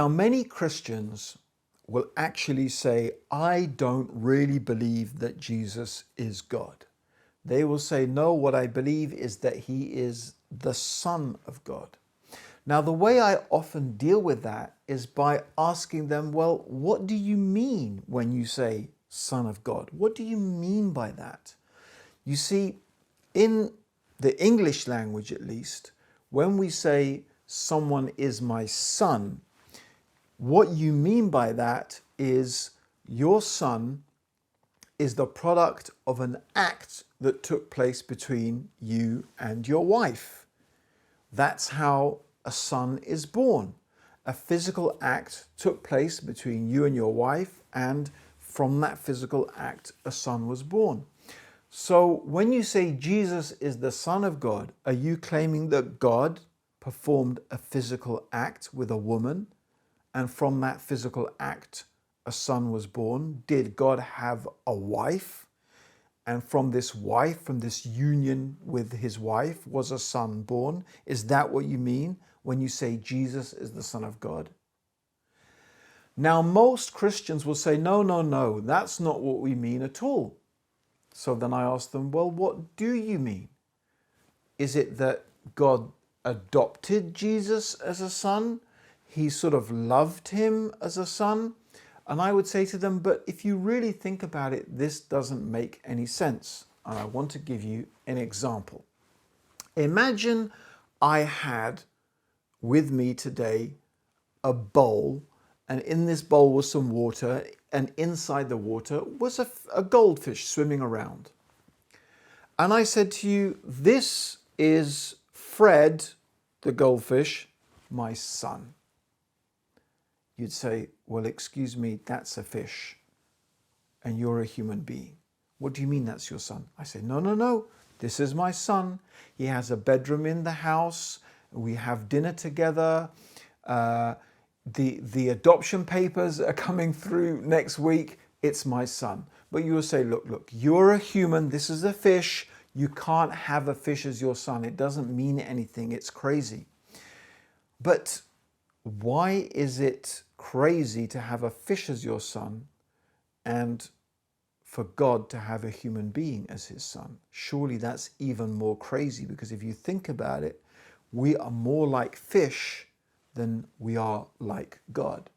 Now, many Christians will actually say, I don't really believe that Jesus is God. They will say, no, what I believe is that he is the Son of God. Now, the way I often deal with that is by asking them, well, what do you mean when you say Son of God? What do you mean by that? You see, in the English language at least, when we say someone is my son, what you mean by that is your son is the product of an act that took place between you and your wife. That's how a son is born. A physical act took place between you and your wife, and from that physical act, a son was born. So when you say Jesus is the Son of God, are you claiming that God performed a physical act with a woman, and from that physical act, a son was born? Did God have a wife? And from this wife, from this union with his wife, was a son born? Is that what you mean when you say Jesus is the Son of God? Now, most Christians will say, no, no, no, that's not what we mean at all. So then I ask them, well, what do you mean? Is it that God adopted Jesus as a son? He sort of loved him as a son? And I would say to them, but if you really think about it, this doesn't make any sense. And I want to give you an example. Imagine I had with me today a bowl, and in this bowl was some water, and inside the water was a goldfish swimming around. And I said to you, this is Fred, the goldfish, my son. You'd say, well, excuse me, that's a fish, and you're a human being. What do you mean that's your son? I say, no, no, no, this is my son. He has a bedroom in the house. We have dinner together. The adoption papers are coming through next week. It's my son. But you will say, look, you're a human. This is a fish. You can't have a fish as your son. It doesn't mean anything. It's crazy. But why is it crazy to have a fish as your son and for God to have a human being as his son? Surely that's even more crazy, because if you think about it, we are more like fish than we are like God.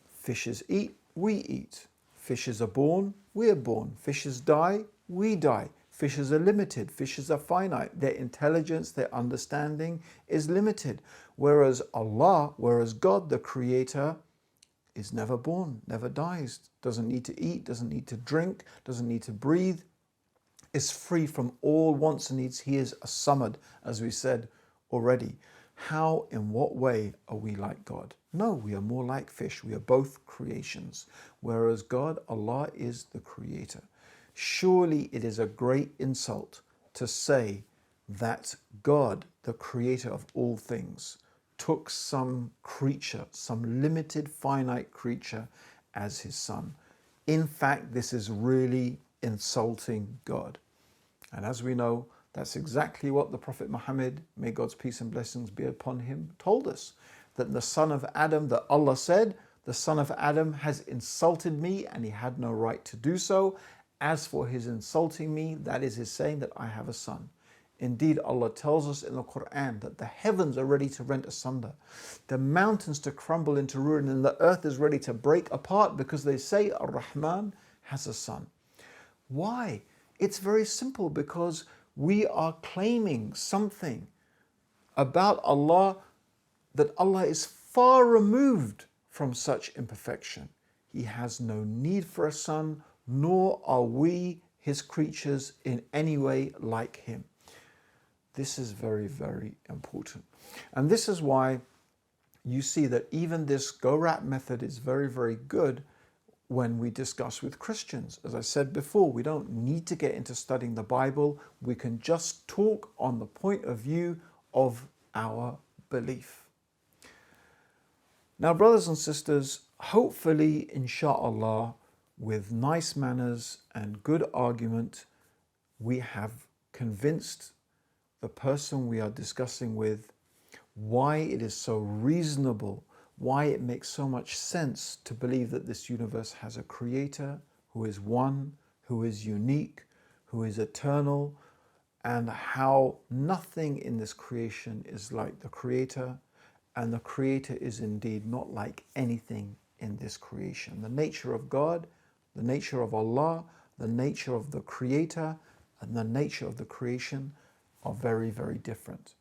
Fishes eat, we eat. Fishes are born, we are born. Fishes die, we die. Fishes are limited, fishes are finite. Their intelligence, their understanding is limited. Whereas God, the Creator, is never born, never dies, doesn't need to eat, doesn't need to drink, doesn't need to breathe, is free from all wants and needs. He is a samad, as we said already. How, in what way are we like God? No, we are more like fish. We are both creations. Whereas God, Allah, is the Creator. Surely it is a great insult to say that God, the Creator of all things, took some creature, some limited, finite creature as his son. In fact, this is really insulting God. And as we know, that's exactly what the Prophet Muhammad, may God's peace and blessings be upon him, told us. That the son of Adam, that Allah said, the son of Adam has insulted me and he had no right to do so. As for his insulting me, that is his saying that I have a son. Indeed, Allah tells us in the Quran that the heavens are ready to rent asunder, the mountains to crumble into ruin, and the earth is ready to break apart because they say Ar-Rahman has a son. Why? It's very simple, because we are claiming something about Allah, that Allah is far removed from such imperfection. He has no need for a son, nor are we, his creatures, in any way like him. This is very, very important. And this is why you see that even this GORAT method is very, very good when we discuss with Christians. As I said before, we don't need to get into studying the Bible. We can just talk on the point of view of our belief. Now, brothers and sisters, hopefully, inshallah, with nice manners and good argument, we have convinced the person we are discussing with why it is so reasonable, why it makes so much sense to believe that this universe has a creator who is one, who is unique, who is eternal, and how nothing in this creation is like the creator, and the creator is indeed not like anything in this creation. The nature of God, the nature of Allah, the nature of the creator, and the nature of the creation are very, very different.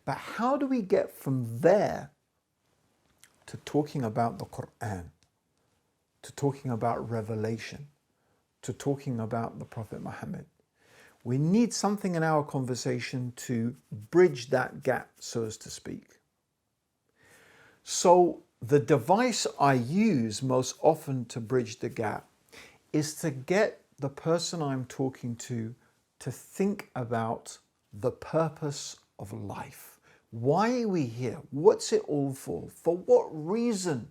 But how do we get from there to talking about the Quran, to talking about revelation, to talking about the Prophet Muhammad? We need something in our conversation to bridge that gap, so as to speak. So the device I use most often to bridge the gap is to get the person I'm talking to think about the purpose of life. Why are we here? What's it all for? For what reason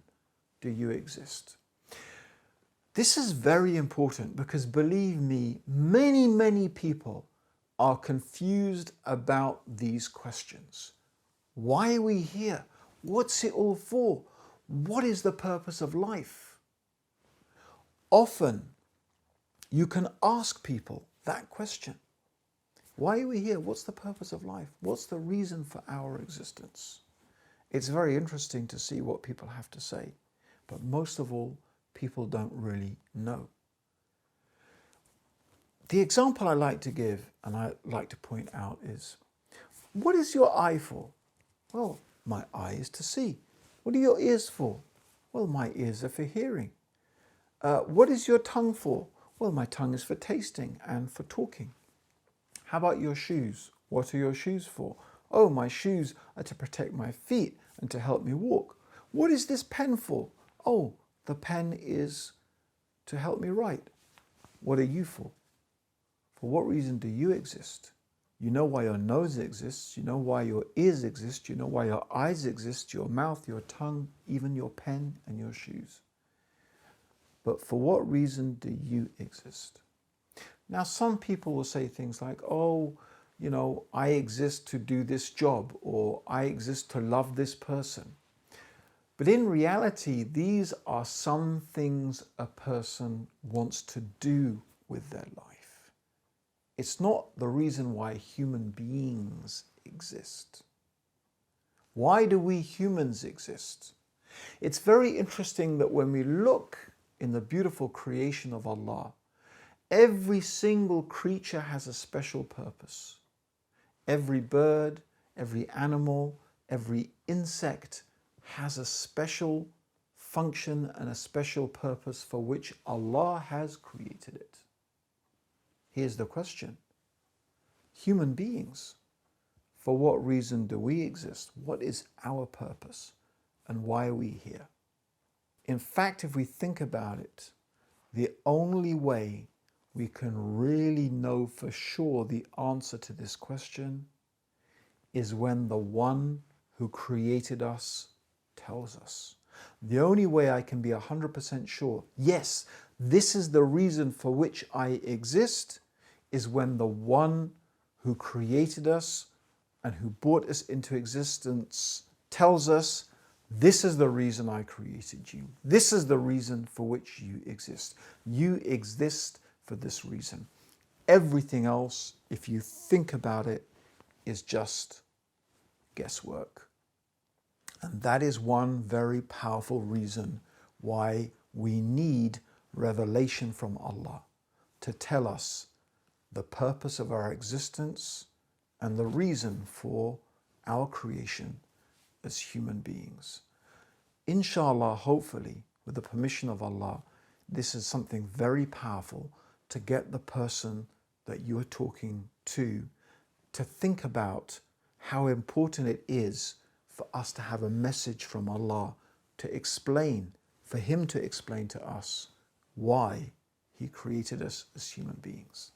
do you exist? This is very important because, believe me, many, many people are confused about these questions. Why are we here? What's it all for? What is the purpose of life? Often, you can ask people that question. Why are we here? What's the purpose of life? What's the reason for our existence? It's very interesting to see what people have to say, but most of all, people don't really know. The example I like to give and I like to point out is, what is your eye for? Well, my eye is to see. What are your ears for? Well, my ears are for hearing. What is your tongue for? Well, my tongue is for tasting and for talking. How about your shoes? What are your shoes for? Oh, my shoes are to protect my feet and to help me walk. What is this pen for? Oh, the pen is to help me write. What are you for? For what reason do you exist? You know why your nose exists. You know why your ears exist. You know why your eyes exist, your mouth, your tongue, even your pen and your shoes. But for what reason do you exist? Now, some people will say things like, oh, you know, I exist to do this job, or I exist to love this person. But in reality, these are some things a person wants to do with their life. It's not the reason why human beings exist. Why do we humans exist? It's very interesting that when we look in the beautiful creation of Allah, every single creature has a special purpose. Every bird, every animal, every insect has a special function and a special purpose for which Allah has created it. Here's the question. Human beings, for what reason do we exist? What is our purpose? And why are we here? In fact, if we think about it, the only way we can really know for sure the answer to this question is when the one who created us tells us. The only way I can be 100% sure, yes, this is the reason for which I exist, is when the one who created us and who brought us into existence tells us, this is the reason I created you. This is the reason for which you exist. You exist for this reason. Everything else, if you think about it, is just guesswork. And that is one very powerful reason why we need revelation from Allah to tell us the purpose of our existence and the reason for our creation as human beings. Inshallah, hopefully, with the permission of Allah, this is something very powerful to get the person that you are talking to think about how important it is for us to have a message from Allah to explain, for Him to explain to us why He created us as human beings.